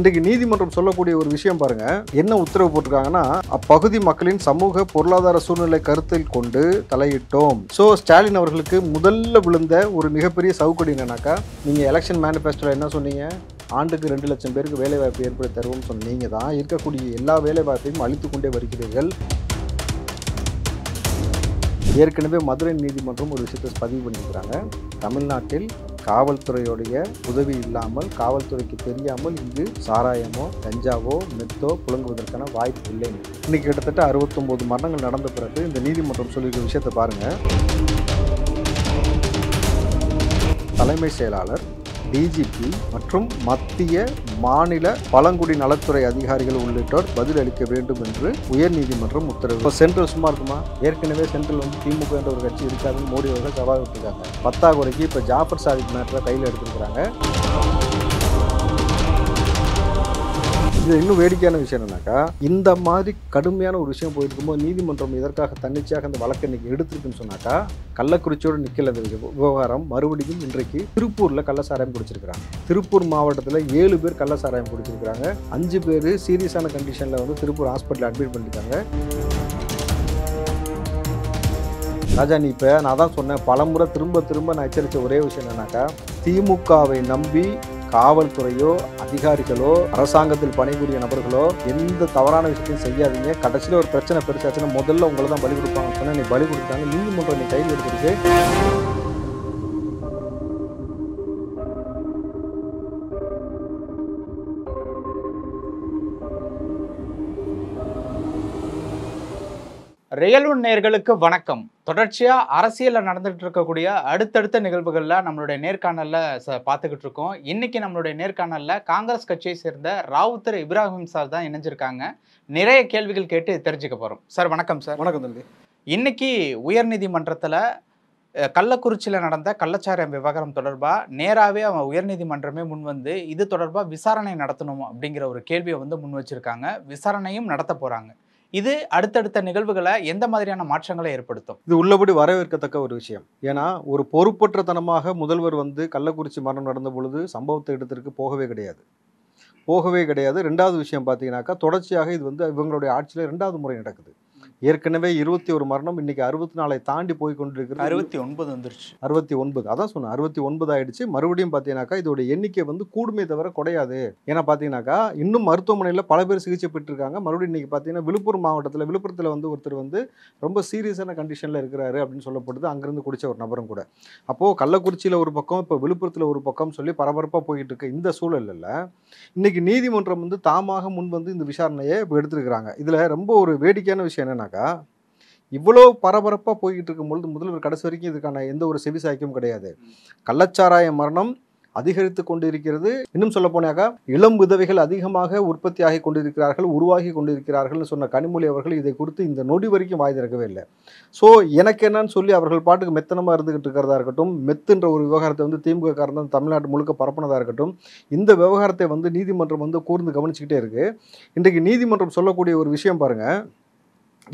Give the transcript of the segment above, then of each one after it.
இன்றைக்கு நீதிமன்றம் சொல்லக்கூடிய ஒரு விஷயம் பாருங்க, என்ன உத்தரவு போட்டிருக்காங்கன்னா, அப்பகுதி மக்களின் சமூக பொருளாதார சூழ்நிலை கருத்தில் கொண்டு தலையிட்டோம். ஸோ ஸ்டாலின் அவர்களுக்கு முதல்ல விழுந்த ஒரு மிகப்பெரிய சவுக்கடி என்னன்னாக்கா, நீங்க எலெக்ஷன் மேனிஃபெஸ்டோல என்ன சொன்னீங்க, ஆண்டுக்கு 2 லட்சம் பேருக்கு வேலைவாய்ப்பு ஏற்படுத்தி தருவோம்னு சொன்னீங்க தான் இருக்கக்கூடிய எல்லா வேலைவாய்ப்பையும் அளித்துக் கொண்டே வருகிறீர்கள். ஏற்கனவே மதுரை நீதிமன்றம் ஒரு விஷயத்தை பதிவு பண்ணியிருக்கிறாங்க. தமிழ்நாட்டில் காவல்துறையுடைய உதவி இல்லாமல், காவல்துறைக்கு தெரியாமல் இங்கு சாராயமோ கஞ்சாவோ மெத்தோ புழங்குவதற்கான வாய்ப்பு இல்லை. இன்னைக்கு கிட்டத்தட்ட 69 மரணங்கள் நடந்த பிறகு இந்த நீதிமன்றம் சொல்லியிருக்க விஷயத்தை பாருங்க. தலைமை செயலாளர், டிஜிபி மற்றும் மத்திய மாநில பழங்குடி நலத்துறை அதிகாரிகள் உள்ளிட்டோர் பதில் அளிக்க வேண்டும் என்று உயர்நீதிமன்றம் உத்தரவு. இப்போ சென்ட்ரல் சும்மா இருக்குமா? ஏற்கனவே சென்ட்ரல் திமுக என்ற ஒரு கட்சி இருக்காதுன்னு மோடி அவர்கள் சவால் விட்டுருக்காங்க. 10ஆம் குறைக்கு இப்போ ஜாஃபர் சாதிக் மேட்டரை கையில் எடுத்துருக்கிறாங்க. இது இன்னும் வேடிக்கையான விஷயம் என்னன்னாக்கா, இந்த மாதிரி கடுமையான ஒரு விஷயம் போயிட்டு இருக்கும்போது நீதிமன்றம் இதற்காக தன்னிச்சையாக அந்த வழக்கை இன்னைக்கு எடுத்திருக்குன்னு சொன்னாக்கா, கள்ளக்குறிச்சியோடு நிற்கல விவகாரம். மறுபடியும் இன்றைக்கு திருப்பூரில் கள்ளசாராயம் குடிச்சிருக்கிறாங்க. திருப்பூர் மாவட்டத்தில் 7 பேர் கள்ளசாராயம் குடிச்சிருக்கிறாங்க. 5 பேர் சீரியஸான கண்டிஷனில் வந்து திருப்பூர் ஹாஸ்பிட்டலில் அட்மிட் பண்ணியிருக்காங்க. ராஜா, நீ இப்போ நான் தான் சொன்னேன், பலமுறை திரும்ப நான் எச்சரித்த ஒரே விஷயம் என்னன்னாக்கா, திமுகவை நம்பி காவல்துறையோ அதிகாரிகளோ அரசாங்கத்தில் பணிபுரிய நபர்களோ எந்த தவறான விஷயத்தையும் செய்யாதீங்க. கடைசியில் ஒரு பிரச்சனை பெருசாச்சுன்னா முதல்ல உங்களை தான் பலி கொடுப்பாங்க. சொன்னால் நீ பலி கொடுத்தாங்க. நீதிமன்றம் நீ கையில் எடுத்துருக்கு. ரியல் ஒன் நேயர்களுக்கு வணக்கம். தொடர்ச்சியா அரசியல்ல நடந்துட்டு இருக்கக்கூடிய அடுத்தடுத்த நிகழ்வுகள்ல நம்மளுடைய நேர்காணல்ல பார்த்துக்கிட்டு இருக்கோம். இன்னைக்கு நம்மளுடைய நேர்காணல்ல காங்கிரஸ் கட்சியை சேர்ந்த ராவுத்தர் இப்ராஹிம் சார் தான் இணைஞ்சிருக்காங்க. நிறைய கேள்விகள் கேட்டு தெரிஞ்சுக்க போறோம். சார் வணக்கம். சார் வணக்கம் தம்பி. இன்னைக்கு உயர்நீதிமன்றத்துல கள்ளக்குறிச்சியில் நடந்த கள்ளச்சாராயம் விவகாரம் தொடர்பாக நேராகவே அவன் உயர்நீதிமன்றமே முன் வந்து இது தொடர்பாக விசாரணை நடத்தணும் அப்படிங்கிற ஒரு கேள்வியை வந்து முன் வச்சிருக்காங்க. விசாரணையும் நடத்த போறாங்க. இது அடுத்தடுத்த நிகழ்வுகளை எந்த மாதிரியான மாற்றங்களை ஏற்படுத்தும்? இது உள்ளபடி வரவேற்கத்தக்க ஒரு விஷயம். ஏன்னா ஒரு பொறுப்பற்றத்தனமாக முதல்வர் வந்து கள்ளக்குறிச்சி மரணம் நடந்த பொழுது சம்பவத்தை இடத்திற்கு போகவே கிடையாது. 2வது விஷயம் பார்த்தீங்கன்னாக்கா, தொடர்ச்சியாக இது வந்து இவங்களுடைய ஆட்சியில் 2வது முறை நடக்குது. ஏற்கனவே 21 மரணம், இன்னைக்கு 64 தாண்டி போய் கொண்டிருக்கிறது. 69 வந்துருச்சு. 69 அதான் சொன்னேன், 69 ஆயிடுச்சு. மறுபடியும் பார்த்தீங்கன்னாக்கா இதோட எண்ணிக்கை வந்து கூடுமே தவிர குறையாது. ஏன்னா பார்த்தீங்கன்னாக்கா இன்னும் மருத்துவமனையில் பல பேர் சிகிச்சை பெற்றிருக்காங்க. மறுபடியும் இன்னைக்கு பார்த்தீங்கன்னா விழுப்புரத்தில் வந்து ஒருத்தர் வந்து ரொம்ப சீரியஸான கண்டிஷனில் இருக்கிறாரு அப்படின்னு சொல்லப்படுது. அங்கிருந்து குடிச்ச ஒரு நபரும் கூட. அப்போது கள்ளக்குறிச்சியில் ஒரு பக்கம், இப்போ விழுப்புரத்தில் ஒரு பக்கம் சொல்லி பரபரப்பாக போயிட்டு இருக்கு. இந்த சூழலில் இன்னைக்கு நீதிமன்றம் வந்து தாமாக முன் வந்து இந்த விசாரணையை இப்போ எடுத்திருக்கிறாங்க. இதில் ரொம்ப ஒரு வேடிக்கையான விஷயம் என்னன்னாக்கா, இவ்வளோ பரபரப்பாக போய்கிட்டு இருக்கும்பொழுது முதல்வர் கடைசி வரைக்கும் இதுக்கான எந்த ஒரு செவிசாய்க்கும் கிடையாது. கள்ளச்சாராய மரணம் அதிகரித்து கொண்டு இருக்கிறது. இன்னும் சொல்ல போனாக்கா இளம் விதவைகள் அதிகமாக உற்பத்தி ஆகி கொண்டிருக்கிறார்கள், உருவாகி கொண்டிருக்கிறார்கள் சொன்ன கனிமொழி அவர்கள் இதை குறித்து இந்த நொடி வரைக்கும் வாய் திறக்கவே இல்லை. ஸோ எனக்கு என்னன்னு சொல்லி அவர்கள் பாட்டுக்கு மெத்தனமாக இருந்துகிட்டு இருக்கிறதா இருக்கட்டும், மெத்துன்ற ஒரு விவகாரத்தை வந்து திமுக காரணம் தமிழ்நாட்டு முழுக்க பரப்புனதாக இருக்கட்டும், இந்த விவகாரத்தை வந்து நீதிமன்றம் வந்து கூர்ந்து கவனிச்சுக்கிட்டே இருக்கு. இன்றைக்கு நீதிமன்றம் சொல்லக்கூடிய ஒரு விஷயம் பாருங்க,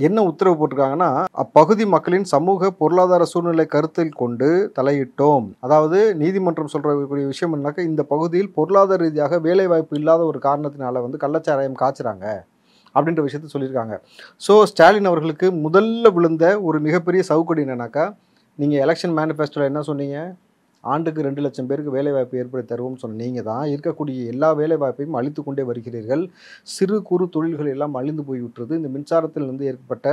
என்ன உத்தரவு போட்டிருக்காங்கன்னா, அப்பகுதி மக்களின் சமூக பொருளாதார சூழ்நிலை கருத்தில் கொண்டு தலையிட்டோம். அதாவது நீதிமன்றம் சொல்றக்கூடிய விஷயம் என்னன்னாக்கா, இந்த பகுதியில் பொருளாதார ரீதியாக வேலைவாய்ப்பு இல்லாத ஒரு காரணத்தினால வந்து கள்ளச்சாராயம் காய்ச்சுறாங்க அப்படின்ற விஷயத்த சொல்லியிருக்காங்க. ஸோ ஸ்டாலின் அவர்களுக்கு முதல்ல விழுந்த ஒரு மிகப்பெரிய சவுக்கடி என்னன்னாக்கா, நீங்கள் எலெக்ஷன் மேனிஃபெஸ்டோல என்ன சொன்னீங்க, ஆண்டுக்கு 2 லட்சம் பேருக்கு வேலைவாய்ப்பு ஏற்படுத்தி தருவோம்னு சொன்னீங்க தான் இருக்கக்கூடிய எல்லா வேலைவாய்ப்பையும் அளித்து கொண்டே வருகிறீர்கள். சிறு குறு தொழில்கள் எல்லாம் அழிந்து போய்விட்டது. இந்த மின்சாரத்தில் வந்து ஏற்பட்ட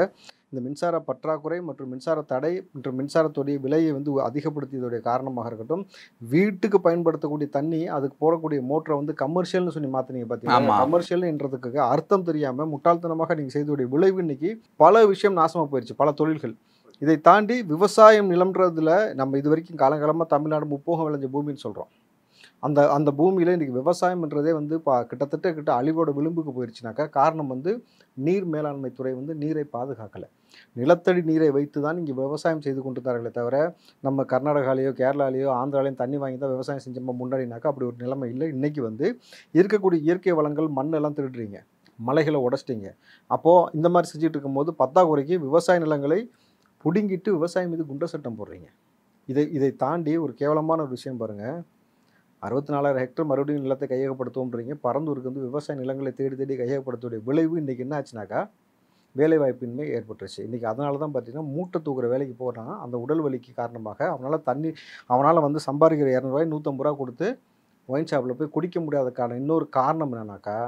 இந்த மின்சார பற்றாக்குறை மற்றும் மின்சார தடை மற்றும் மின்சாரத்துடைய விலையை வந்து அதிகப்படுத்தியதுடைய காரணமாக இருக்கட்டும், வீட்டுக்கு பயன்படுத்தக்கூடிய தண்ணி, அதுக்கு போடக்கூடிய மோட்டரை வந்து கமர்ஷியல்னு சொல்லி மாற்றினீங்க பார்த்தீங்கன்னா, கமர்ஷியல்ன்றதுக்கு அர்த்தம் தெரியாமல் முட்டாள்தனமாக நீங்கள் செய்ததுடைய விளைவு இன்னைக்கு பல விஷயம் நாசமாக போயிடுச்சு, பல தொழில்கள். இதை தாண்டி விவசாயம் நிலம்ன்றதுல நம்ம இது வரைக்கும் காலங்காலமாக தமிழ்நாடு முப்போகம் விளைஞ்ச பூமின்னு சொல்கிறோம். அந்த பூமியில் இன்றைக்கி விவசாயம்ன்றதே வந்து கிட்ட அழிவோட விளிம்புக்கு போயிடுச்சுனாக்கா, காரணம் வந்து நீர் மேலாண்மை துறை வந்து நீரை பாதுகாக்கலை. நிலத்தடி நீரை வைத்து தான் இங்கே விவசாயம் செய்து கொண்டிருந்தார்களே தவிர, நம்ம கர்நாடகாலேயோ கேரளாலேயோ ஆந்திராலேயும் தண்ணி வாங்கி தான் விவசாயம் செஞ்சோம் முன்னாடினாக்கா அப்படி ஒரு நிலைமை இல்லை. இன்றைக்கி வந்து இருக்கக்கூடிய இயற்கை வளங்கள் மண்ணெல்லாம் திருடுறீங்க, மலைகளை உடச்சிட்டிங்க. அப்போது இந்த மாதிரி செஞ்சுட்டு இருக்கும்போது 10ஆம் குறைக்கு விவசாய நிலங்களை புடுங்கிட்டு விவசாயம் மீது குண்ட சட்டம் போடுறீங்க. இதை தாண்டி ஒரு கேவலமான ஒரு விஷயம் பாருங்கள். 64,000 ஹெக்டர் மறுபடியும் நிலத்தை கையகப்படுத்துவோம்ன்றீங்க. பரந்தூருக்கு வந்து விவசாய நிலங்களை தேடி தேடி கையகப்படுத்தக்கூடிய விளைவு இன்றைக்கி என்ன ஆச்சுனாக்கா வேலைவாய்ப்பின்மை ஏற்பட்டுருச்சு. இன்றைக்கி அதனால தான் பார்த்தீங்கன்னா மூட்டை தூக்குற வேலைக்கு போகிறான். அந்த உடல் வலிக்கு காரணமாக அவனால் வந்து சம்பாதிக்கிற ₹200 ₹150 கொடுத்து ஒயின் ஷாப்பில் போய் குடிக்க முடியாததுக்கான இன்னொரு காரணம் என்னன்னாக்கா,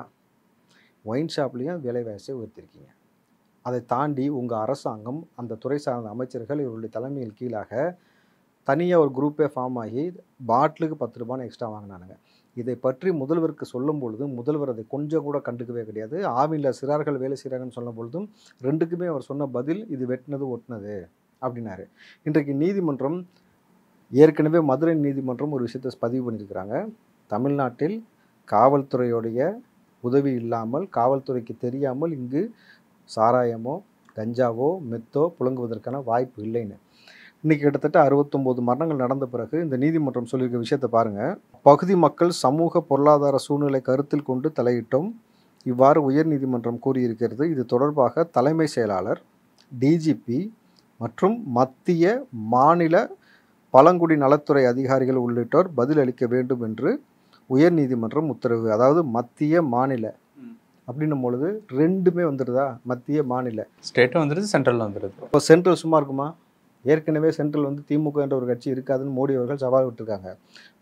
ஒயின் ஷாப்லேயும் விலைவாசியை உயர்த்திருக்கீங்க. அதை தாண்டி உங்கள் அரசாங்கம் அந்த துறை சார்ந்த அமைச்சர்கள் இவருடைய தலைமையில் கீழாக தனியாக ஒரு குரூப்பே ஃபார்ம் ஆகி பாட்டிலுக்கு ₹10 எக்ஸ்ட்ரா வாங்கினானுங்க. இதை பற்றி முதல்வருக்கு சொல்லும் பொழுது முதல்வர் அதை கொஞ்சம் கூட கண்டுக்கவே கிடையாது. ஆவினில் சிறார்கள் வேலை செய்கிறாங்கன்னு சொன்ன பொழுதும் 2க்குமே அவர் சொன்ன பதில் இது வெட்டினது ஒட்டினது அப்படின்னாரு. இன்றைக்கு நீதிமன்றம் ஏற்கனவே மதுரை நீதிமன்றம் ஒரு விஷயத்தை பதிவு பண்ணியிருக்கிறாங்க. தமிழ்நாட்டில் காவல்துறையுடைய உதவி இல்லாமல், காவல்துறைக்கு தெரியாமல் இங்கு சாராயமோ கஞ்சாவோ மெத்தோ புழங்குவதற்கான வாய்ப்பு இல்லைன்னு. இன்றைக்கி கிட்டத்தட்ட 69 மரணங்கள் நடந்த பிறகு இந்த நீதிமன்றம் சொல்லியிருக்க விஷயத்தை பாருங்கள். பகுதி மக்கள் சமூக பொருளாதார சூழ்நிலை கருத்தில் கொண்டு தலையிட்டோம். இவ்வாறு உயர்நீதிமன்றம் கூறியிருக்கிறது. இது தொடர்பாக தலைமை செயலாளர், டிஜிபி மற்றும் மத்திய மாநில பழங்குடி நலத்துறை அதிகாரிகள் உள்ளிட்டோர் பதிலளிக்க வேண்டும் என்று உயர்நீதிமன்றம் உத்தரவு. அதாவது மத்திய மாநில அப்படின்னும் பொழுது 2மே வந்துடுதா? மத்திய மாநில. ஸ்டேட்டும் வந்துடுது, சென்ட்ரலில் வந்துடுது. இப்போ சென்ட்ரல் சும்மா இருக்குமா? ஏற்கனவே சென்ட்ரல் வந்து திமுக என்ற ஒரு கட்சி இருக்காதுன்னு மோடி அவர்கள் சவால் விட்டுருக்காங்க.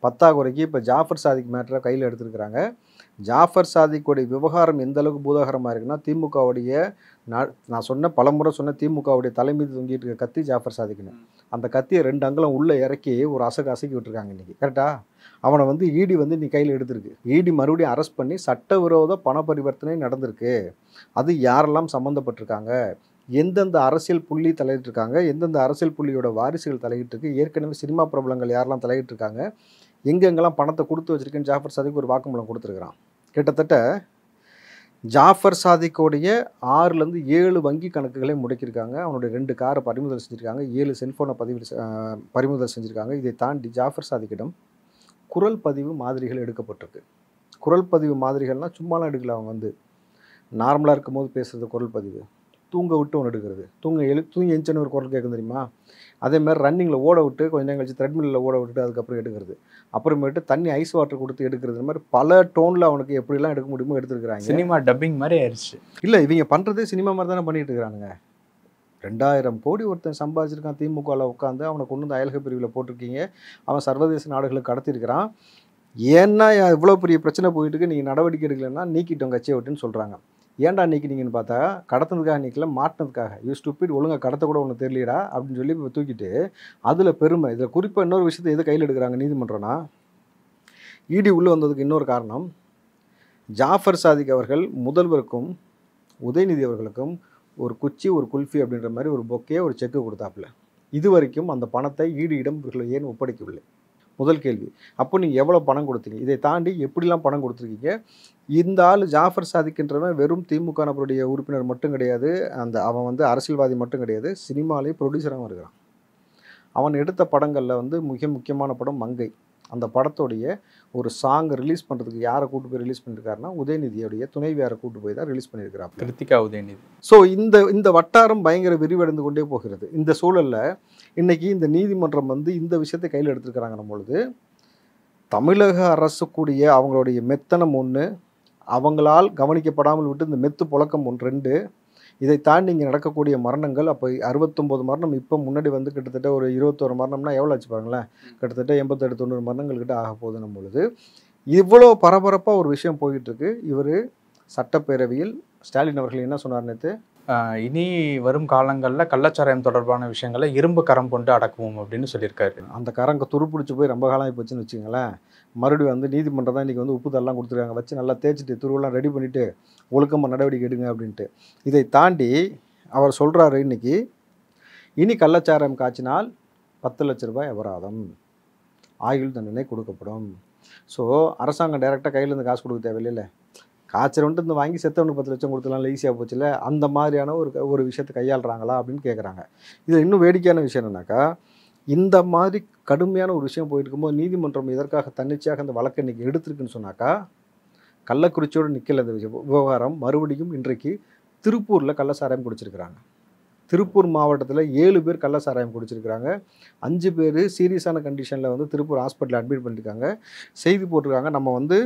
பத்தாக்குறைக்கு இப்போ ஜாஃபர் சாதிக் மேட்டரை கையில் எடுத்துருக்கிறாங்க. ஜாஃபர் சாதிக்குடைய விவகாரம் எந்த அளவுக்கு பூதாகரமாக இருக்குன்னா, திமுகவுடைய நான் பலமுறை சொன்ன திமுகவுடைய தலைமீது தொங்கிட்டு இருக்க கத்தி ஜாஃபர் சாதிக்குன்னு, அந்த கத்தியை 2 அங்குலம் உள்ளே இறக்கி ஒரு அசைக்கி விட்டுருக்காங்க இன்றைக்கி. கரெக்டாக அவனை வந்து இடி வந்து நீ கையில் எடுத்திருக்கு. இடி மறுபடியும் அரெஸ்ட் பண்ணி சட்டவிரோத பண பரிவர்த்தனை நடந்திருக்கு. அது யாரெல்லாம் சம்மந்தப்பட்டிருக்காங்க, எந்தெந்த அரசியல் புள்ளி தலையிட்டிருக்காங்க, எந்தெந்த அரசியல் புள்ளியோட வாரிசுகள் தலையிட்டிருக்கு, ஏற்கனவே சினிமா பிரபலங்கள் யாரெல்லாம் தலையிட்டிருக்காங்க, எங்கெங்கெல்லாம் பணத்தை கொடுத்து வச்சுருக்கேன்னு ஜாஃபர் சாதிக் ஒரு வாக்குமூலம் கொடுத்துருக்குறான். கிட்டத்தட்ட ஜாஃபர் சாதிக்கோடைய 6லேருந்து 7 வங்கி கணக்குகளை முடக்கியிருக்காங்க. அவனுடைய 2 காரை பறிமுதல் செஞ்சுருக்காங்க. 7 செல்ஃபோனை பறிமுதல் செஞ்சுருக்காங்க. இதை தாண்டி ஜாஃபர் சாதிக்கிடம் குரல் பதிவு மாதிரிகள் எடுக்கப்பட்டிருக்கு. குரல் பதிவு மாதிரிகள்னால் சும்மாலாம் எடுக்கல. அவங்க வந்து நார்மலாக இருக்கும்போது பேசுகிறது குரல் பதிவு, தூங்க விட்டு ஒன்று எடுக்கிறது, தூங்கி எந்திரிச்சோன்னு ஒரு குரல் கேட்கும் தெரியுமா, அதேமாதிரி ரன்னிங்கில் ஓட விட்டு கொஞ்சம் நேரம் கழிச்சு த்ரெட்மில்லில் ஓட விட்டுட்டு அதுக்கப்புறம் எடுக்கிறது, அப்புறமேட்டு தண்ணி ஐஸ் வாட்டர் கொடுத்து எடுக்கிறது, இந்த மாதிரி பல டோனில் அவனுக்கு எப்படிலாம் எடுக்க முடியுமோ எடுத்துருக்குறாங்க. சினிமா டப்பிங் மாதிரி ஆயிடுச்சு. இல்லை, இவங்க பண்ணுறதே சினிமா மாதிரி தானே பண்ணிட்டு இருக்கிறானுங்க. 2000 கோடி ஒருத்தன் சம்பாதிச்சிருக்கான் திமுகவில் உட்காந்து, அவனை கொண்டு வந்து அயல்க பிரிவில் போட்டிருக்கீங்க. அவன் சர்வதேச நாடுகளுக்கு கடத்திருக்கிறான். ஏன்னா இவ்வளோ பெரிய பிரச்சனை போயிட்டுருக்கு, நீங்கள் நடவடிக்கை எடுக்கலைன்னா நீக்கிட்டோம் கட்சியை விட்டுன்னு சொல்கிறாங்க. ஏன்டா நீக்கிட்டீங்கன்னு பார்த்தா, கடத்தினதுக்காக நீக்கல, மாட்டினதுக்காக. யூ ஸ்டூபிட், ஒழுங்காக கடத்த கூட ஒன்று தெரியலடா அப்படின்னு சொல்லி இப்போ தூக்கிட்டு அதில் பெருமை. இதில் குறிப்பாக இன்னொரு விஷயத்தை எது கையில் எடுக்கிறாங்க நீதிமன்றம்னா, இடி உள்ளே வந்ததுக்கு இன்னொரு காரணம், ஜாஃபர் சாதிக் அவர்கள் முதல்வருக்கும் உதயநிதி அவர்களுக்கும் ஒரு குச்சி ஒரு குல்ஃபி அப்படின்ற மாதிரி ஒரு பொக்கே ஒரு செக்கு கொடுத்தாப்புல. இது வரைக்கும் அந்த பணத்தை ஈடியிடம் இவர்கள் ஏன் ஒப்படைக்கவில்லை? முதல் கேள்வி. அப்போ நீங்கள் எவ்வளோ பணம் கொடுத்தீங்க? இதை தாண்டி எப்படிலாம் பணம் கொடுத்துருக்கீங்க? இந்த ஆள் ஜாஃபர் சாதிக்கின்றவன் வெறும் திமுக நபருடைய உறுப்பினர் மட்டும் கிடையாது, அவன் வந்து அரசியல்வாதி மட்டும் கிடையாது, சினிமாலேயே ப்ரொடியூசராகவும் இருக்கிறான். அவன் எடுத்த படங்களில் வந்து மிக முக்கியமான படம் மங்கை. அந்த படத்தோடைய ஒரு சாங்கை ரிலீஸ் பண்ணுறதுக்கு யாரை கூட்டு போய் ரிலீஸ் பண்ணியிருக்காருன்னா, உதயநிதியோடைய துணைவியாரை கூட்டு போய் தான் ரிலீஸ் பண்ணியிருக்கிறார், கிருத்திகா உதயநிதி. ஸோ இந்த வட்டாரம் பயங்கர விரிவடைந்து கொண்டே போகிறது. இந்த சூழலில் இன்றைக்கி இந்த நீதிமன்றம் வந்து இந்த விஷயத்தை கையில் எடுத்துருக்கிறாங்கன்னும் பொழுது, தமிழக அரசு கூடிய அவங்களுடைய மெத்தனம் ஒன்று, அவங்களால் கவனிக்கப்படாமல் விட்டு இந்த மெத்து புழக்கம் 2, இதை தாண்டி இங்கே நடக்கக்கூடிய மரணங்கள். அப்போ 69 மரணம், இப்போ முன்னாடி வந்து கிட்டத்தட்ட ஒரு 21 மரணம்னா எவ்வளோ ஆச்சு பாருங்களேன், கிட்டத்தட்ட 88-90 மரணங்கள் கிட்ட ஆக போகுதுன்னும் பொழுது இவ்வளோ பரபரப்பாக ஒரு விஷயம் போய்கிட்டுருக்கு. இவர் சட்டப்பேரவையில் ஸ்டாலின் அவர்கள் என்ன சொன்னார் நேற்று, இனி வரும் காலங்களில் கள்ளச்சாராயம் தொடர்பான விஷயங்களை இரும்பு கரம் கொண்டு அடக்குவோம் அப்படின்னு சொல்லியிருக்காரு. அந்த கரங்க துருப்பிடிச்சு போய் ரொம்ப காலம் போச்சுன்னு வச்சுங்களேன். மறுபடியும் வந்து நீதிமன்றம் தான் இன்றைக்கி வந்து உப்பு தரலாம் கொடுத்துருக்காங்க, வச்சு நல்லா தேய்ச்சிட்டு துருவெல்லாம் ரெடி பண்ணிவிட்டு ஒழுக்கமாக நடவடிக்கை எடுங்க அப்படின்ட்டு. இதை தாண்டி அவர் சொல்கிறாரு, இனி கள்ளச்சாராயம் காய்ச்சினால் 10 லட்ச ரூபாய் அபராதம், ஆயுள் தண்டனை கொடுக்கப்படும். ஸோ அரசாங்கம் டைரெக்டாக கையிலேருந்து காசு கொடுக்க தேவையில்லை, காய்ச்சல் இந்த வாங்கி செத்தவனுக்கு 10 லட்சம் கொடுத்துலாம் ஈஸியாக போச்சுல, அந்த மாதிரியான ஒரு விஷயத்தை கையாளுறாங்களா அப்படின்னு கேட்குறாங்க. இதில் இன்னும் வேடிக்கையான விஷயம் என்னன்னாக்கா, இந்த மாதிரி கடுமையான ஒரு விஷயம் போயிட்டு இருக்கும்போது நீதிமன்றம் இதற்காக தன்னிச்சையாக அந்த வழக்கை இன்றைக்கி எடுத்திருக்குன்னு சொன்னாக்கா, கள்ளக்குறிச்சியோடு நிற்கல இந்த விவகாரம். மறுபடியும் இன்றைக்கு திருப்பூரில் கள்ளச்சாராயம் குடிச்சிருக்கிறாங்க. திருப்பூர் மாவட்டத்தில் 7 பேர் கள்ள சாராயம் குடிச்சிருக்கிறாங்க. 5 பேர் சீரியஸான கண்டிஷனில் வந்து திருப்பூர் ஹாஸ்பிட்டலில் அட்மிட் பண்ணியிருக்காங்க. செய்தி போட்டிருக்காங்க. நம்ம வந்து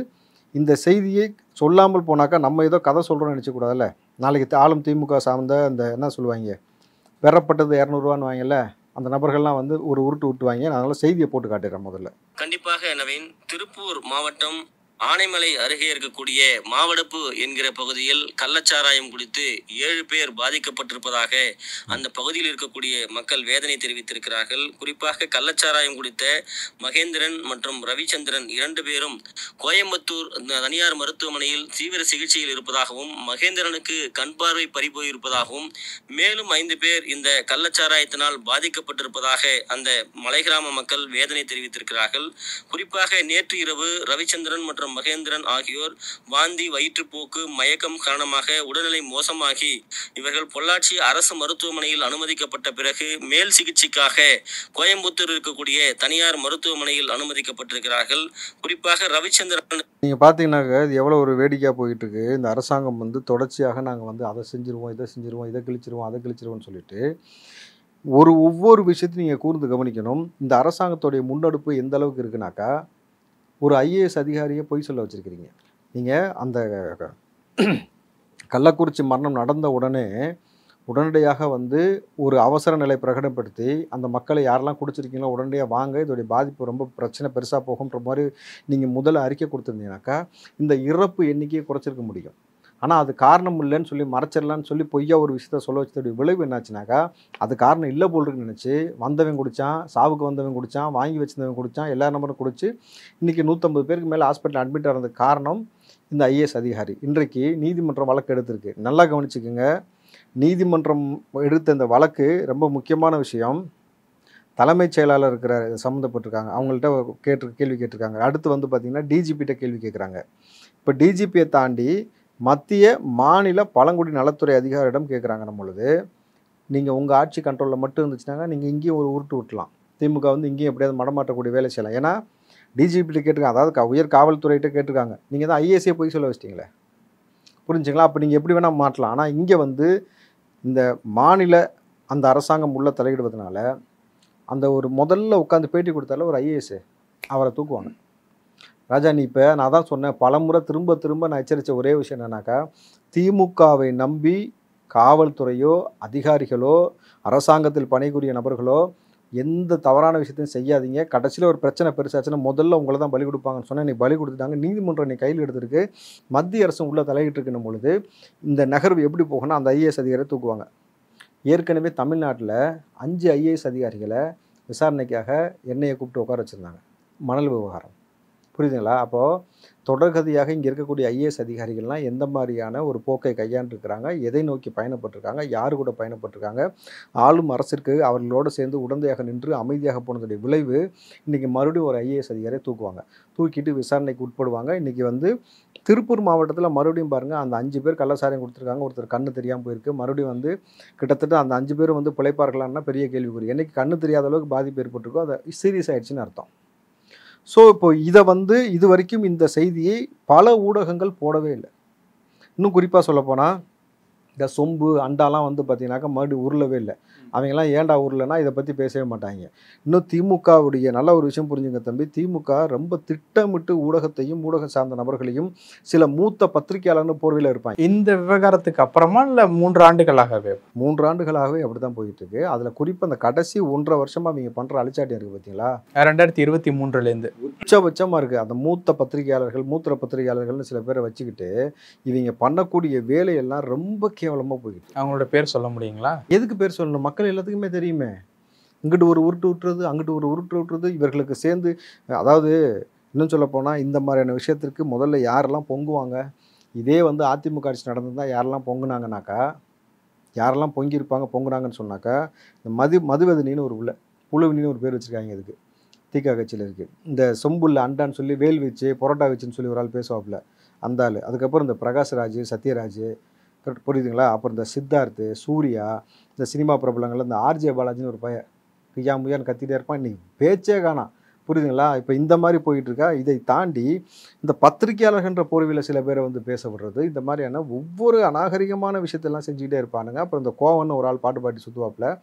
இந்த செய்தியை சொல்லாமல் போனாக்கா நம்ம ஏதோ கதை சொல்கிறோம்னு நினச்சக்கூடாதுல்ல. நாளைக்கு ஆளும் திமுக சார்ந்த அந்த என்ன சொல்லுவாங்க, பெறப்பட்டது 200 வாங்கல, அந்த நபர்கள்லாம் வந்து ஒரு உருட்டு விட்டுவாங்க. நான் அதனால் செய்தியை போட்டு காட்டுறேன் முதல்ல. கண்டிப்பாக நவீன், திருப்பூர் மாவட்டம் ஆனைமலை அருகே இருக்கக்கூடிய மாவடப்பு என்கிற பகுதியில் கள்ளச்சாராயம் குடித்து 7 பேர் பாதிக்கப்பட்டிருப்பதாக அந்த பகுதியில் இருக்கக்கூடிய மக்கள் வேதனை தெரிவித்திருக்கிறார்கள். குறிப்பாக கள்ளச்சாராயம் குடித்த மகேந்திரன் மற்றும் ரவிச்சந்திரன் 2 பேரும் கோயம்புத்தூர் தனியார் மருத்துவமனையில் தீவிர சிகிச்சையில் இருப்பதாகவும், மகேந்திரனுக்கு கண் பார்வை பறிபோயிருப்பதாகவும், மேலும் 5 பேர் இந்த கள்ளச்சாராயத்தினால் பாதிக்கப்பட்டிருப்பதாக அந்த மலை கிராம மக்கள் வேதனை தெரிவித்திருக்கிறார்கள். குறிப்பாக நேற்று இரவு ரவிச்சந்திரன் மற்றும் மகேந்திரன் ஆகியோர் வாந்தி, வயிற்றுப்போக்கு, மயக்கம் காரணமாக உடல்நிலை மோசமாகி இவர்கள் பொள்ளாச்சி அரசு மருத்துவமனையில் அனுமதிக்கப்பட்ட பிறகு மேல் சிகிச்சைக்காக கோயம்புத்தூர் இருக்கக்கூடிய தனியார் மருத்துவமனையில் அனுமதிக்கப்பட்டிருக்கிறார்கள். குறிப்பாக ரவிச்சந்திரன் நீங்கள் பார்த்தீங்கன்னாக்க இது எவ்வளோ ஒரு வேடிக்கையாக போயிட்டு இருக்கு. இந்த அரசாங்கம் வந்து தொடர்ச்சியாக நாங்கள் வந்து அதை செஞ்சுருவோம், இதை செஞ்சுருவோம், இதை கிழிச்சிருவோம், அதை கிழிச்சிருவோம்னு சொல்லிட்டு ஒவ்வொரு விஷயத்தையும் நீங்கள் கூர்ந்து கவனிக்கணும். இந்த அரசாங்கத்துடைய முன்னெடுப்பு எந்த அளவுக்கு இருக்குனாக்கா, ஒரு ஐஏஎஸ் அதிகாரியை பொய் சொல்ல வச்சுருக்கிறீங்க. நீங்கள் அந்த கள்ளக்குறிச்சி மரணம் நடந்த உடனடியாக வந்து ஒரு அவசர நிலை பிரகடனப்படுத்தி அந்த மக்களை யாரெல்லாம் குடிச்சிருக்கீங்களோ உடனடியாக வாங்க, இதோடைய பாதிப்பு ரொம்ப பிரச்சனை பெருசாக போகுன்ற மாதிரி நீங்கள் முதல்ல அறிக்கை கொடுத்துருந்தீங்கன்னாக்கா இந்த இறப்பு எண்ணிக்கையை குறைச்சிருக்க முடியும். ஆனால் அது காரணம் இல்லைன்னு சொல்லி மறைச்சிடலான்னு சொல்லி பொய்யா ஒரு விஷயத்த சொல்ல வச்சதுடைய விளைவு என்னாச்சுனாக்கா, அது காரணம் இல்லை போல் இருக்குன்னு நினச்சி வந்தவன் குடித்தான், சாவுக்கு வந்தவன் குடித்தான், வாங்கி வச்சிருந்தவன் குடித்தான், எல்லா நம்பரும் குடிச்சு இன்றைக்கி 150 பேருக்கு மேலே ஹாஸ்பிட்டல் அட்மிட் ஆகிறதுக்கு காரணம் இந்த ஐஏஎஸ் அதிகாரி. இன்றைக்கு நீதிமன்றம் வழக்கு எடுத்திருக்கு. நல்லா கவனிச்சுக்குங்க. நீதிமன்றம் எடுத்த இந்த வழக்கு ரொம்ப முக்கியமான விஷயம். தலைமைச் செயலாளர் இருக்கிற சம்மந்தப்பட்டிருக்காங்க, அவங்கள்ட்ட கேள்வி கேட்டிருக்காங்க. அடுத்து வந்து பார்த்திங்கன்னா டிஜிபிகிட்ட கேள்வி கேட்குறாங்க. இப்போ டிஜிபியை தாண்டி மத்திய மாநில பழங்குடி நலத்துறை அதிகாரியிடம் கேட்குறாங்க. நம்மளுது நீங்கள் உங்கள் ஆட்சி கண்ட்ரோலில் மட்டும் இருந்துச்சுனாங்க நீங்கள் இங்கேயும் ஒரு உருட்டு விட்டலாம். திமுக வந்து இங்கேயும் எப்படியாவது மடமாற்றக்கூடிய வேலை செய்யலாம். ஏன்னா டிஜிபிகிட்ட கேட்டிருக்காங்க, அதாவது உயர் காவல்துறையிட்ட கேட்டிருக்காங்க. நீங்கள் தான் ஐஏஎஸ்ஏ போய் சொல்ல வச்சிட்டிங்களே, புரிஞ்சுங்களா? அப்போ நீங்கள் எப்படி வேணால் மாற்றலாம். ஆனால் இங்கே வந்து இந்த மாநில அந்த அரசாங்கம் உள்ள தலையிடுவதனால அந்த ஒரு முதல்ல உட்காந்து பேட்டி கொடுத்தால ஒரு ஐஏஎஸ் அவரை தூக்குவாங்க. ராஜா, நீ இப்போ நான் தான் சொன்னேன் பலமுறை திரும்ப நான் எச்சரித்த ஒரே விஷயம் என்னன்னாக்கா, திமுகவை நம்பி காவல்துறையோ அதிகாரிகளோ அரசாங்கத்தில் பணிபுரிய நபர்களோ எந்த தவறான விஷயத்தையும் செய்யாதீங்க. கடைசியில் ஒரு பிரச்சனை பெருசாச்சுன்னா முதல்ல உங்களை தான் பலி கொடுப்பாங்கன்னு சொன்னால் இன்னைக்கு பலி கொடுத்துட்டாங்க. நீதிமன்றம் இன்னைக்கு கையில் எடுத்திருக்கு, மத்திய அரசு உள்ளே தலையிட்டு இருக்குன்னும் பொழுது இந்த நகர்வு எப்படி போகணும்னா அந்த ஐஏஎஸ் அதிகாரியை தூக்குவாங்க. ஏற்கனவே தமிழ்நாட்டில் 5 ஐஏஎஸ் அதிகாரிகளை விசாரணைக்காக என்னையை கூப்பிட்டு உட்கார வச்சுருந்தாங்க, மணல் விவகாரம். புரியுதுங்களா? அப்போது தொடர்கதியாக இங்கே இருக்கக்கூடிய ஐஏஎஸ் அதிகாரிகள்லாம் எந்த மாதிரியான ஒரு போக்கை கையாண்டுருக்கிறாங்க, எதை நோக்கி பயணப்பட்டிருக்காங்க, யார் கூட பயணப்பட்டிருக்காங்க, ஆளும் அரசிற்கு அவர்களோடு சேர்ந்து உடந்தையாக நின்று அமைதியாக போனதுடைய விளைவு இன்றைக்கி மறுபடியும் ஒரு ஐஏஎஸ் அதிகாரியை தூக்குவாங்க, தூக்கிட்டு விசாரணைக்கு உட்படுவாங்க. இன்றைக்கி வந்து திருப்பூர் மாவட்டத்தில் மறுபடியும் பாருங்கள், அந்த 5 பேர் கள்ளச்சாராயம் கொடுத்துருக்காங்க, ஒருத்தர் கண்ணு தெரியாமல் போயிருக்கு. மறுபடியும் வந்து கிட்டத்தட்ட அந்த 5 பேரும் வந்து பிழைப்பார்களான்னா பெரிய கேள்விக்குறி. என்றைக்கு கண்ணு தெரியாத அளவுக்கு பாதிப்பு ஏற்பட்டிருக்கோ அது சீரியஸ் ஆகிடுச்சின்னு அர்த்தம். ஸோ இப்போ இதை வந்து இது வரைக்கும் இந்த செய்தியை பல ஊடகங்கள் போடவே இல்லை. இன்னும் குறிப்பாக சொல்லப்போனால் இந்த சொம்பு அண்டாலாம் வந்து பார்த்தீங்கன்னாக்கா மறுபடியும் உருளவே இல்லை. அவங்கெல்லாம் ஏண்டா உருளைனா இதை பற்றி பேசவே மாட்டாங்க. இன்னும் திமுகவுடைய நல்ல ஒரு விஷயம் புரிஞ்சுங்க தம்பி, திமுக ரொம்ப திட்டமிட்டு ஊடகத்தையும் ஊடகம் சார்ந்த நபர்களையும் சில மூத்த பத்திரிகையாளர்னு போர்வையில் இருப்பாங்க. இந்த விவகாரத்துக்கு அப்புறமா இல்லை 3 ஆண்டுகளாகவே 3 ஆண்டுகளாகவே அப்படி தான் போயிட்டு இருக்கு. அதில் குறிப்பாக அந்த கடைசி 1.5 வருஷமாக அவங்க பண்ணுற அழிச்சாட்டியம் இருக்குது பார்த்தீங்களா, 2023 உச்சபட்சமாக இருக்குது. அந்த மூத்த பத்திரிகையாளர்கள்னு சில பேரை வச்சுக்கிட்டு இவங்க பண்ணக்கூடிய வேலையெல்லாம் ரொம்ப கேவலமாக போயிட்டு. அவங்களோட பேர் சொல்ல முடியுங்களா? எதுக்கு பேர் சொல்லணும்? மக்கள் எல்லாத்துக்குமே தெரியுமே. இங்கிட்டு ஒரு உருட்டு விட்டுறது, அங்கிட்டு ஒரு உருட்டு விட்டுறது, இவர்களுக்கு சேர்ந்து. அதாவது இன்னும் சொல்ல போனால் இந்த மாதிரியான விஷயத்திற்கு முதல்ல யாரெல்லாம் பொங்குவாங்க, இதே வந்து அதிமுக ஆட்சி நடந்திருந்தால் யாரெல்லாம் பொங்குனாங்கனாக்கா, யாரெல்லாம் பொங்கியிருப்பாங்க பொங்குனாங்கன்னு சொன்னாக்கா, இந்த மதுவதனின்னு ஒரு புழுவினின்னு ஒரு பேர் வச்சுருக்காங்க. இதுக்கு திக கட்சியில் இருக்குது. இந்த சொம்புள்ள அண்டான்னு சொல்லி வேல் வச்சு பொரோட்டா வச்சுன்னு சொல்லி ஒரு ஆள் பேசுவாப்புல, அந்த ஆள். அதுக்கப்புறம் இந்த பிரகாஷ்ராஜ், சத்யராஜ், புரியுதுங்களா? அப்புறம் இந்த சித்தார்த்து, சூர்யா, இந்த சினிமா பிரபலங்கள், இந்த ஆர்ஜே பாலாஜின்னு ஒரு பையன் பியா முயான்னு கத்திட்டே இருப்பான். இன்றைக்கி பேச்சே காணாம். புரியுதுங்களா? இப்போ இந்த மாதிரி போயிட்டு இருக்கா. இதை தாண்டி இந்த பத்திரிகையாளர்ன்ற போர்வையில் சில பேரை வந்து பேச விடுறது, இந்த மாதிரியான ஒவ்வொரு அநாகரிகமான விஷயத்தெல்லாம் செஞ்சுக்கிட்டே இருப்பானுங்க. அப்புறம் இந்த கோவன்னு ஒரு ஆள் பாட்டு பாடி சுற்றுவாப்புல,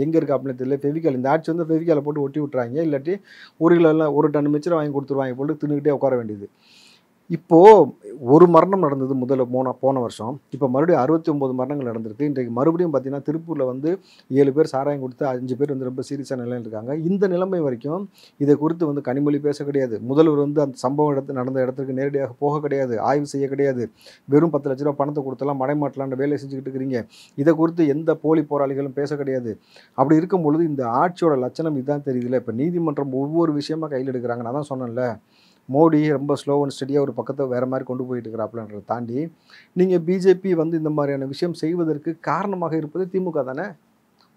எங்கே இருக்கா அப்படின்னு தெரியல. ஃபெவிகால் இந்த ஆட்சி வந்து ஃபெவிகாலை போட்டு ஒட்டி விட்றாங்க. இல்லாட்டி 1 கிலோ 1 டன் மிச்சரை வாங்கி கொடுத்துருவாங்க போட்டு தின்னுக்கிட்டே உட்கார வேண்டியது. இப்போது ஒரு மரணம் நடந்தது போன வருஷம். இப்போ மறுபடியும் 69 மரணங்கள் நடந்திருக்கு. இன்றைக்கு மறுபடியும் பார்த்தீங்கன்னா திருப்பூரில் வந்து 7 பேர் சாராயம் கொடுத்து 5 பேர் வந்து ரொம்ப சீரியஸான நிலையில் இருக்காங்க. இந்த நிலைமை வரைக்கும் இதை குறித்து வந்து கனிமொழி பேச கிடையாது. முதல்வர் வந்து அந்த சம்பவம் நடந்த இடத்துக்கு நேரடியாக போக கிடையாது, ஆய்வு செய்ய கிடையாது. வெறும் 10 லட்ச ரூபா பணத்தை கொடுத்தலாம் மடைமாட்டலான்ற வேலையை செஞ்சுக்கிட்டு இருக்கிறீங்க. இதை குறித்து எந்த போலி போராளிகளும் பேச கிடையாது. அப்படி இருக்கும் பொழுது இந்த ஆட்சியோட லட்சணம் இதுதான் தெரியுதுல்ல. இப்போ நீதிமன்றம் ஒவ்வொரு விஷயமா கையில் எடுக்கிறாங்க. நான் தான் சொன்னேன்ல, மோடி ரொம்ப ஸ்லோ அண்ட் ஸ்டடியாக ஒரு பக்கத்தை வேறு மாதிரி கொண்டு போயிட்டு இருக்கிறாப்புலன்றதை தாண்டி நீங்கள் பிஜேபி வந்து இந்த மாதிரியான விஷயம் செய்வதற்கு காரணமாக இருப்பது திமுக தானே.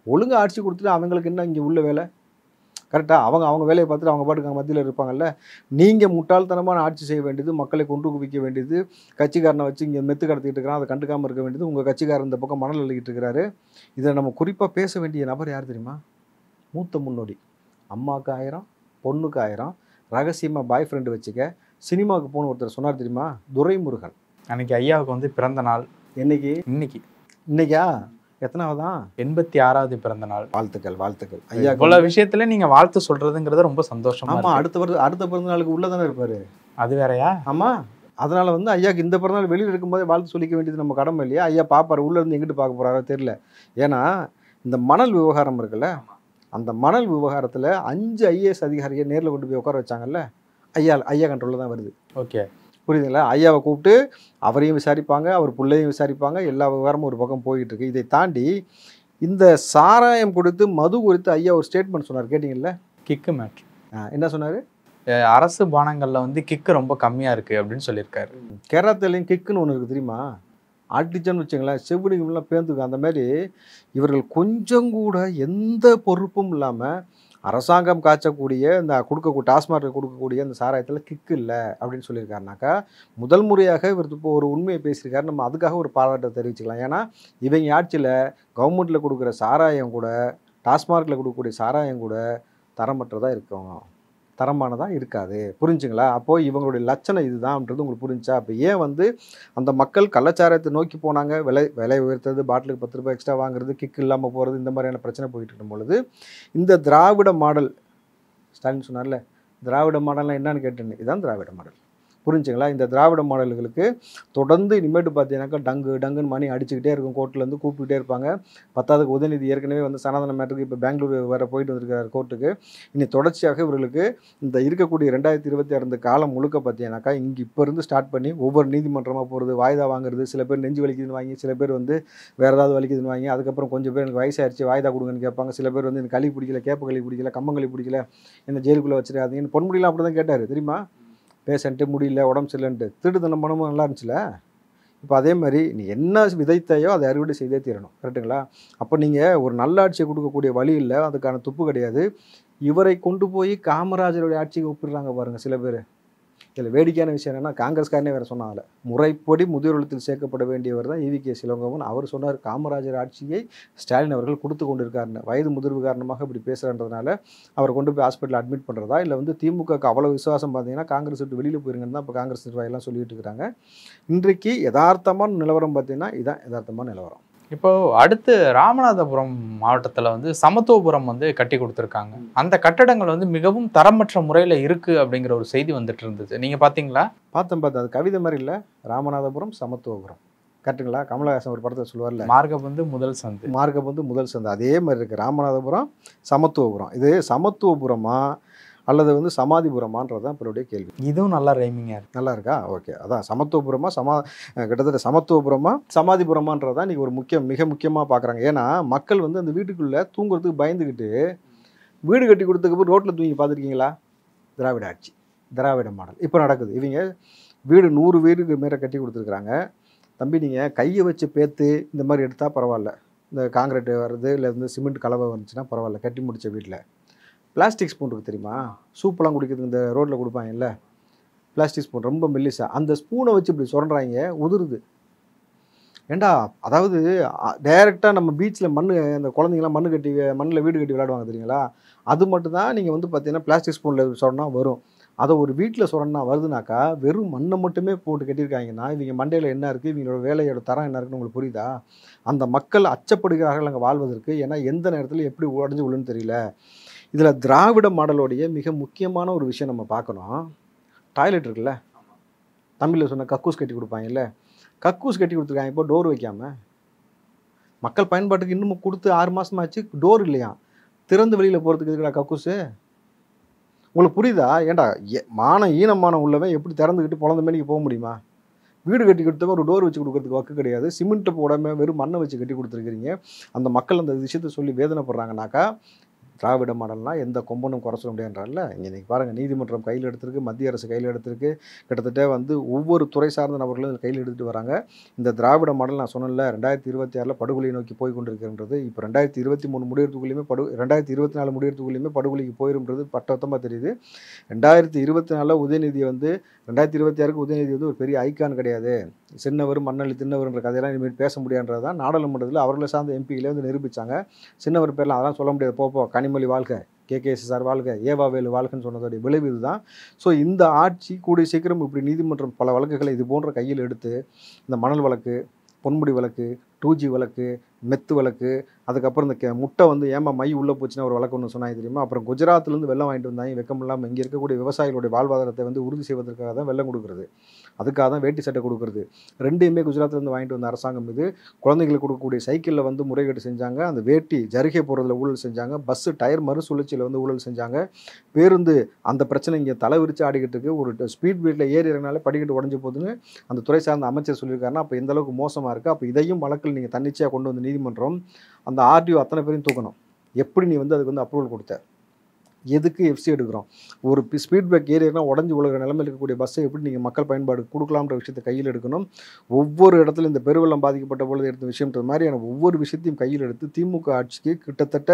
ஒழுங்காக ஆட்சி கொடுத்துட்டு அவங்களுக்கு என்ன இங்கே உள்ள வேலை? கரெக்டாக அவங்க வேலையை பார்த்துட்டு அவங்க பாட்டுக்கு மத்தியில் இருப்பாங்கல்ல. நீங்கள் முட்டாள்தனமான ஆட்சி செய்ய வேண்டியது, மக்களை கொண்டு குவிக்க வேண்டியது, கட்சிக்காரனை வச்சு இங்கே மெத்து கடத்திட்டு இருக்கிறான், அதை கண்டுக்காமல் இருக்க வேண்டியது. உங்கள் கட்சிக்காரன் இந்த பக்கம் மணல் அள்ளிக்கிட்டு இருக்கிறாரு. இதை நம்ம குறிப்பாக பேச வேண்டிய நபர் யார் தெரியுமா? மூத்த முன்னோடி. அம்மாவுக்கு 1000, பொண்ணுக்கு 1000, ரகசியமாக பாய் ஃப்ரெண்டு வச்சுக்க, சினிமாவுக்கு போன ஒருத்தர் சொன்னார் தெரியுமா? துரைமுருகன். அன்னைக்கு ஐயாவுக்கு வந்து பிறந்த நாள். என்னைக்கு? இன்னைக்கா? எத்தனாவதான்? 86வது பிறந்த நாள். வாழ்த்துக்கள் ஐயா. இவ்வளவு விஷயத்துல நீங்க வாழ்த்து சொல்றதுங்கிறது ரொம்ப சந்தோஷமா. ஆமா, அடுத்த பிறந்த நாளுக்கு உள்ளதானே இருப்பாரு. அது வேறையா? ஆமா, அதனால வந்து ஐயாக்கு இந்த பிறந்தநாள் வெளியில் இருக்கும்போதே வாழ்த்து சொல்லிக்க வேண்டியது நம்ம கடமை இல்லையா? ஐயா பாப்பாரு உள்ள இருந்து எங்கிட்டு பார்க்க போறாரோ தெரியல. ஏன்னா இந்த மணல் விவகாரம் இருக்குல்ல, அந்த மணல் விவகாரத்தில் 5 ஐஏஎஸ் அதிகாரியை நேரில் கொண்டு போய் உட்கார வச்சாங்கல்ல, ஐயா கண்ட்ரோலில் தான் வருது. ஓகே, புரியுதுங்களா? ஐயாவை கூப்பிட்டு அவரையும் விசாரிப்பாங்க, அவர் பிள்ளையும் விசாரிப்பாங்க, எல்லா விவகாரமும் ஒரு பக்கம் போயிட்டு இருக்கு. இதை தாண்டி இந்த சாராயம் கொடுத்து மது குறித்து ஐயா ஒரு ஸ்டேட்மெண்ட் சொன்னார், கேட்டிங்கல்ல? Kick matter. என்ன சொன்னார்? அரசு பானங்களில் வந்து கிக்கு ரொம்ப கம்மியாக இருக்குது அப்படின்னு சொல்லியிருக்காரு. கேரளத்துலேயும் கிக்குன்னு ஒன்று இருக்குது தெரியுமா? ஆட்டிச்சன்னு வச்சுங்களேன், செவிலிங்கெல்லாம் பேந்துக்கும். அந்த மாதிரி இவர்கள் கொஞ்சம் கூட எந்த பொறுப்பும் இல்லாமல் அரசாங்கம் காய்ச்சக்கூடிய இந்த டாஸ்மார்க்கு கொடுக்கக்கூடிய அந்த சாராயத்தில் கிக்கு இல்லை அப்படின்னு சொல்லியிருக்காருனாக்கா, முதல் முறையாக இவர் இப்போ ஒரு உண்மையை பேசியிருக்காரு. நம்ம அதுக்காக ஒரு பாராட்டை தெரிவிச்சுக்கலாம். ஏன்னா இவங்க ஆட்சியில் கவர்மெண்ட்டில் கொடுக்குற சாராயம் கூட, டாஸ்மார்க்கில் கொடுக்கக்கூடிய சாராயம் கூட தரமற்றதாக இருக்கும், தரமானதாக இருக்காது. புரிஞ்சுங்களா? அப்போது இவங்களுடைய லட்சணம் இதுதான்ன்றது உங்களுக்கு புரிஞ்சா? அப்போ ஏன் வந்து அந்த மக்கள் கள்ளச்சாரத்தை நோக்கி போனாங்க? விலை உயர்த்தது, பாட்டிலுக்கு 10 ரூபாய் எக்ஸ்ட்ரா வாங்குறது, கிக்கு இல்லாமல் போகிறது, இந்த மாதிரியான பிரச்சனை போயிட்டு இருக்கும் பொழுது இந்த திராவிட மாடல், ஸ்டாலின் சொன்னார்ல திராவிட மாடல்லாம் என்னன்னு கேட்டேன்னு, இதுதான் திராவிட மாடல். புரிஞ்சுங்களா? இந்த திராவிட மாடல்களுக்கு தொடர்ந்து இனிமேட்டு பார்த்தீங்கன்னாக்கா டங்குன்னு மணி அடிச்சுக்கிட்டே இருக்கும். கோர்ட்லேருந்து கூப்பிட்டுக்கிட்டே இருப்பாங்க. 10வது உதயநிதி ஏற்கனவே வந்து சனாதன மேட்டருக்கு இப்போ பெங்களூர் வேறு போயிட்டு வந்திருக்காரு கோர்ட்டுக்கு. இனி தொடர்ச்சியாக இவர்களுக்கு இந்த இருக்கக்கூடிய 2026 காலம் முழுக்க பார்த்தீங்கன்னாக்கா இங்கே இப்போ இருந்து ஸ்டார்ட் பண்ணி ஒவ்வொரு நீதிமன்றமாக போகிறது, வாய்தா வாங்குறது, சில பேர் நெஞ்சு வலிக்குதுன்னு வாங்கி, சில பேர் வந்து வேறு ஏதாவது வலிக்குதுன்னு வாங்கி, அதுக்கப்புறம் கொஞ்சம் பேர் எனக்கு வயசாகிடுச்சு வாய்தா கொடுங்கன்னு கேட்பாங்க. சில பேர் வந்து எனக்கு களி பிடிக்கல, கேப்ப களி பிடிக்கல, கம்மங்களி பிடிக்கல, என்ன ஜெயிலுக்குள்ளே வச்சிருக்காதீங்கன்னு. பொன்முடியெலாம் அப்படி தான் கேட்டார் தெரியுமா? பேஷண்ட்டு முடியல, உடம்பு சரியில்லைன்ட்டு. திருட்டுத்தனம் பணமும் நல்லா இருந்துச்சுல. இப்போ அதே மாதிரி நீ என்ன விதைத்தையோ அதை அறுவடை செய்தே தீரணும். கரெக்டுங்களா? அப்போ நீங்கள் ஒரு நல்ல ஆட்சியை கொடுக்கக்கூடிய வழி இல்லை, அதுக்கான துப்பு கிடையாது. இவரை கொண்டு போய் காமராஜருடைய ஆட்சிக்கு ஒப்பிடுறாங்க பாருங்கள் சில பேர். இதில் வேடிக்கையான விஷயம் என்னென்னா, காங்கிரஸ்காரனே வேறு சொன்னாங்கல்ல, முறைப்படி முதியோர் இல்லத்தில் சேர்க்கப்பட வேண்டியவர் தான் EVK சிலங்கவன். அவர் சொன்னார் காமராஜர் ஆட்சியை ஸ்டாலின் அவர்கள் கொடுத்து கொண்டு இருக்காருன்னு. வயது முதிர்வு காரணமாக இப்படி பேசுகிறன்றதுனால அவரை கொண்டு போய் ஹாஸ்பிட்டலில் அட்மிட் பண்ணுறதா, இல்லை வந்து திமுகக்கு அவ்வளோ விசுவாசம் பார்த்தீங்கன்னா காங்கிரஸ் விட்டு வெளியில் போயிருங்கன்னு தான் இப்போ காங்கிரஸ் நிர்வாகிகள்லாம் சொல்லிட்டு இருக்கிறாங்க. இன்றைக்கு யதார்த்தமான நிலவரம் பார்த்தீங்கன்னா இதுதான் யதார்த்தமான நிலவரம். இப்போ அடுத்து ராமநாதபுரம் மாவட்டத்தில் வந்து சமத்துவபுரம் வந்து கட்டி கொடுத்துருக்காங்க. அந்த கட்டடங்கள் வந்து மிகவும் தரமற்ற முறையில் இருக்குது அப்படிங்கிற ஒரு செய்தி வந்துட்டு இருந்துச்சு. நீங்கள் பார்த்தீங்களா? பார்த்தேன். அது கவிதை மாதிரி இல்லை. ராமநாதபுரம் சமத்துவபுரம் கரெக்டுங்களா? கமலஹாசன் ஒரு படத்தில் சொல்லுவார்ல, மார்கபந்து முதல் சந்து. அதே மாதிரி இருக்குது. ராமநாதபுரம் சமத்துவபுரம். இது சமத்துவபுரமா அல்லது வந்து சமாதிபுரமான்றது தான் இப்போடைய கேள்வி. இதுவும் நல்லா ரைமிங்காக இருக்குது. நல்லா இருக்கா? ஓகே. அதான் சமத்துவபுரமா கிட்டத்தட்ட சமத்துவபுரமா சமாதிபுரமான்றது தான் இன்றைக்கி ஒரு மிக முக்கியமாக பார்க்குறாங்க. ஏன்னா மக்கள் வந்து அந்த வீட்டுக்குள்ளே தூங்குறதுக்கு பயந்துக்கிட்டு வீடு கட்டி கொடுத்ததுக்கு ரோட்டில் தூங்கி பார்த்துருக்கீங்களா? திராவிட ஆட்சி, திராவிட மாடல் இப்போ நடக்குது. இவங்க வீடு 100 வீடுக்கு மேலே கட்டி கொடுத்துருக்குறாங்க. தம்பி நீங்கள் கையை வச்சு பேத்து இந்த மாதிரி எடுத்தால் பரவாயில்ல, இந்த காங்கிரீட் வருது இல்லை வந்து சிமெண்ட் கலவை வந்துச்சுன்னா பரவாயில்ல. கட்டி முடித்த வீட்டில் பிளாஸ்டிக் ஸ்பூன் இருக்குது தெரியுமா? சூப்பெல்லாம் குடிக்கிறதுக்கு இந்த ரோட்டில் கொடுப்பாங்கல்ல பிளாஸ்டிக் ஸ்பூன், ரொம்ப மெல்லிசா. அந்த ஸ்பூனை வச்சு இப்படி சுரண்டுறாங்க, உதிருது. ஏண்டா அதாவது டைரெக்டாக நம்ம பீச்சில் அந்த குழந்தைங்களாம் மண்ணில் வீடு கட்டி விளையாடுவாங்க தெரியுங்களா, அது மட்டும் தான் நீங்கள் வந்து பார்த்தீங்கன்னா பிளாஸ்டிக் ஸ்பூனில் சொன்னால் வரும். அதை ஒரு வீட்டில் சொன்னா வருதுனாக்கா வெறும் மண்ணை மட்டுமே போட்டு கட்டியிருக்காங்கன்னா இவங்க மண்டையில் என்ன இருக்குது, இவங்களோட வேலையோட தரம் என்ன இருக்குன்னு உங்களுக்கு புரியுதா? அந்த மக்கள் அச்சப்படுகிறார்கள் அங்கே வாழ்வதற்கு. ஏன்னா எந்த நேரத்தில் எப்படி உடஞ்சி விழுன்னு தெரியல. இதில் திராவிட மாடலோடைய மிக முக்கியமான ஒரு விஷயம் நம்ம பார்க்கணும். டாய்லெட் இருக்குல்ல, தமிழில் சொன்ன கக்கூஸ் கட்டி கொடுப்பாங்கல்ல, கக்கூஸ் கட்டி கொடுத்துருக்காங்க. இப்போ டோர் வைக்காமல் மக்கள் பயன்பாட்டுக்கு இன்னும் கொடுத்து 6 மாதமாச்சு, டோர் இல்லையா, திறந்து வெளியில் போகிறதுக்கு இருக்கிற கக்கூஸு. உங்களுக்கு புரியுதா? ஏன்டா ஈனமானம் உள்ளவன் எப்படி திறந்துக்கிட்டு பொழந்த மேனிக்கு போக முடியுமா? வீடு கட்டி கொடுத்தவங்க ஒரு டோர் வச்சு கொடுக்கறதுக்கு வக்கு கிடையாது. சிமெண்ட்டு போடாமல் வெறும் மண்ணை வச்சு கட்டி கொடுத்துருக்கிறீங்க. அந்த மக்கள் அந்த விஷயத்தை சொல்லி வேதனைப்படுறாங்கனாக்கா திராவிட மாடல்னால் எந்த கொம்பனும் குறை சொல்ல முடியாதுன்றால. இன்றைக்கி பாருங்கள், நீதிமன்றம் கையில் எடுத்திருக்கு, மத்திய அரசு கையில் எடுத்திருக்கு. கிட்டத்தட்ட வந்து ஒவ்வொரு துறை சார்ந்த நபர்களும் கையில் எடுத்துகிட்டு வராங்க. இந்த திராவிட மாடல் நான் சொன்னேன்ல 2026 படுகொலை நோக்கி போய் கொண்டிருக்கின்றது. இப்போ 2023 முடியறதுக்குள்ளேயுமே 2024 முடியறதுக்குள்ளேயுமே படுகொலைக்கு போயிருன்றது பட்டவத்தமாக தெரியுது. 2024 உதயநிதியை வந்து 2026க்கு உதயநிதி வந்து ஒரு பெரிய ஐக்கான் கிடையாது, சின்னவர் மண்ணள்ளி தின்னவர்ன்ற கதையெல்லாம் இனிமேல் பேச முடியாதுன்றது தான் நாடாளுமன்றத்தில் அவர்களை சார்ந்த எம்பிகளே வந்து நிரூபித்தாங்க. சின்னவர் பேர்லாம் அதெல்லாம் சொல்ல முடியாது, போப்போ கனிமொழி வாழ்க, KKSSR வாழ்க, ஏவாவேலு வாழ்கன்னு சொன்னதோடைய விளைவு இதுதான். ஸோ இந்த ஆட்சி கூடிய சீக்கிரம் இப்படி நீதிமன்றம் பல வழக்குகளை இது போன்ற கையில் எடுத்து இந்த மணல் வழக்கு, பொன்முடி வழக்கு, 2G வழக்கு, மெத்து வழக்கு, அதுக்கப்புறம் இந்த முட்டை வந்து ஏமா மை உள்ளே போச்சுன்னா ஒரு வழக்கு ஒன்று சொன்னாங்க தெரியுமா, அப்புறம் குஜராத்லேருந்து வெள்ளம் வாங்கிட்டு வந்தாங்க, வெக்கம் இல்லாமல் இங்கே இருக்கக்கூடிய விவசாயிகளுடைய வாழ்வாதாரத்தை வந்து உறுதி செய்வதற்காக தான் வெள்ளம் கொடுக்குறது, அதுக்காக தான் வேட்டி சட்டை கொடுக்குறது. ரெண்டையுமே குஜராத்லேருந்து வாங்கிட்டு வந்த அரசாங்கம் இது. குழந்தைங்களுக்கு கொடுக்கக்கூடிய சைக்கிளில் வந்து முறைகேடு செஞ்சாங்க, அந்த வேட்டி ஜருகே போகிறதுல ஊழல் செஞ்சாங்க, பஸ்ஸு டயர் மறுசுழற்சியில் வந்து ஊழல் செஞ்சாங்க, பேருந்து அந்த பிரச்சனை இங்கே தலை விரிச்சு ஆடிக்கிட்டு இருக்கு. ஒரு ஸ்பீட் பிரேக்கில் ஏறி இறங்கினாலே படிக்கட்டு உடஞ்சி போகுதுன்னு அந்த துறை சார்ந்த அமைச்சர் சொல்லியிருக்காருன்னா அப்போ எந்த அளவுக்கு மோசமாக இருக்குது. அப்போ இதையும் வழக்கில் நீங்கள் தன்னிச்சையாக கொண்டு வந்து நீதிமன்றம் அந்த RDO அத்தனை பேரையும் தூக்கணும். எப்படி நீ வந்து அதுக்கு வந்து அப்ரூவல் கொடுத்த, எதுக்கு FC எடுக்கிறோம், ஒரு ஸ்பீட் பிரேக் ஏரியா உடஞ்சி உலக நிலைமையில் இருக்கக்கூடிய பஸ்ஸை எப்படி நீங்கள் மக்கள் பயன்பாடு கொடுக்கலாம்ன்ற விஷயத்தை கையில் எடுக்கணும். ஒவ்வொரு இடத்துல இந்த பெருவெள்ளம் பாதிக்கப்பட்ட பொழுது எடுத்த விஷயம்ன்ற மாதிரியான ஒவ்வொரு விஷயத்தையும் கையில் எடுத்து திமுக ஆட்சிக்கு கிட்டத்தட்ட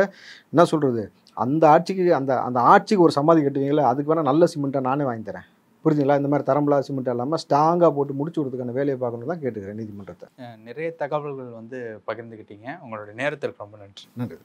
என்ன சொல்கிறது, அந்த ஆட்சிக்கு அந்த ஆட்சிக்கு ஒரு சமாதி கட்டுவீங்களா, அதுக்கு வேணால் நல்ல சிமெண்ட்டாக நானே வாங்கி தரேன், புரிஞ்சுங்களா? இந்த மாதிரி தரம்பில்லா சிமெண்ட் இல்லாமல் ஸ்ட்ராங்காக போட்டு முடிச்சு விடுறதுக்கான வேலையை பார்க்கணும் தான் கேட்டுக்கிறேன் நீதிமன்றத்தை. நிறைய தகவல்கள் வந்து பகிர்ந்துக்கிட்டீங்க. உங்களுடைய நேரத்திற்கு ரொம்ப நன்றி. நன்றி.